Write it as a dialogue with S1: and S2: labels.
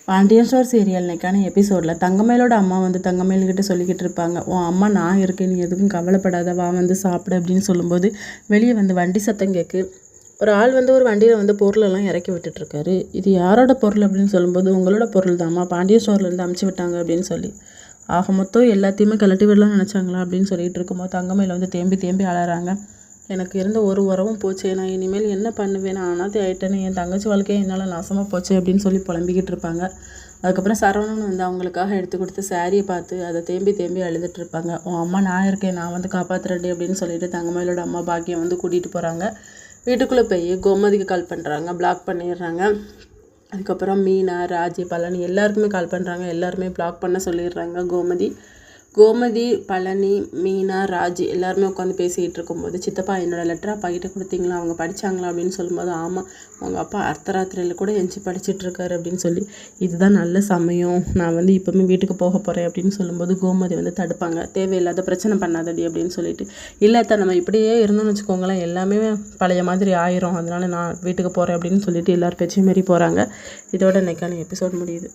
S1: Pandian store serial இன்னைக்கான எபிசோடில் தங்கமயிலோட அம்மா வந்து தங்கமயில்கிட்ட சொல்லிக்கிட்டு இருப்பாங்க, உன் அம்மா நான் இருக்கேன், நீ எதுக்கும் கவலைப்படாத, வா வந்து சாப்பிடு அப்படின்னு சொல்லும்போது வெளியே வந்து வண்டி சத்தம் கேட்கு. ஒரு ஆள் வந்து ஒரு வண்டியில் வந்து பொருளெல்லாம் இறக்கி விட்டுட்ருக்காரு. இது யாரோட பொருள் அப்படின்னு சொல்லும்போது, உங்களோட பொருள் தான்மா, பாண்டியன் ஸ்டோர்லேருந்து அமுச்சு விட்டாங்க அப்படின்னு சொல்லி. ஆக மொத்தம் எல்லாத்தையுமே கலட்டி விடலாம்னு நினச்சாங்களா அப்படின்னு சொல்லிட்டு இருக்கும்போது தங்கமயில் வந்து தேம்பி தேம்பி அழறாங்க. எனக்கு இருந்த ஒரு உறவும் போச்சு, நான் இனிமேல் என்ன பண்ணுவேன், நான் அனாதை ஆகிட்டேன்னு, என் தங்கச்சி வாழ்க்கையை என்னால் நாசமாக போச்சு அப்படின்னு சொல்லி புலம்பிக்கிட்டு இருப்பாங்க. அதுக்கப்புறம் சரவணன் வந்து அவங்களுக்காக எடுத்து கொடுத்த சாரியை பார்த்து அதை தேம்பி தேம்பி அழுதுட்டு இருப்பாங்க. உன் அம்மா நான் இருக்கேன், நான் வந்து காப்பாற்றுறேன் அப்படின்னு சொல்லிட்டு தங்கமயிலோட அம்மா பாக்கியம் வந்து கூட்டிகிட்டு போகிறாங்க. வீட்டுக்குள்ளே போய் கோமதிக்கு கால் பண்ணுறாங்க, பிளாக் பண்ணிடுறாங்க. அதுக்கப்புறம் மீனா, ராஜி, பழனி எல்லாருக்குமே கால் பண்ணுறாங்க. எல்லாருமே பிளாக் பண்ண சொல்லிடுறாங்க. கோமதி, பழனி, மீனா, ராஜி எல்லாருமே உட்காந்து பேசிக்கிட்டு இருக்கும்போது, சித்தப்பா என்னோடய லெட்டர் அப்பா கிட்டே கொடுத்தீங்களா, அவங்க படித்தாங்களா அப்படின்னு சொல்லும்போது, ஆமாம் அவங்க அப்பா அர்த்தராத்திரியில் கூட எஞ்சி படிச்சுட்ருக்காரு அப்படின்னு சொல்லி, இதுதான் நல்ல சமயம், நான் வந்து இப்போவுமே வீட்டுக்கு போக போகிறேன் அப்படின்னு சொல்லும்போது கோமதி வந்து தடுப்பாங்க. தேவையில்லாத பிரச்சனை பண்ணாதடி அப்படின்னு சொல்லிட்டு, இல்லை நம்ம இப்படியே இருந்தோம்னு வச்சுக்கோங்களேன், எல்லாமே பழைய மாதிரி ஆயிரும், அதனால நான் வீட்டுக்கு போகிறேன் அப்படின்னு சொல்லிட்டு எல்லார் பேச்சையும் மாரி போகிறாங்க. இதோட இன்னைக்கான எபிசோட் முடியுது.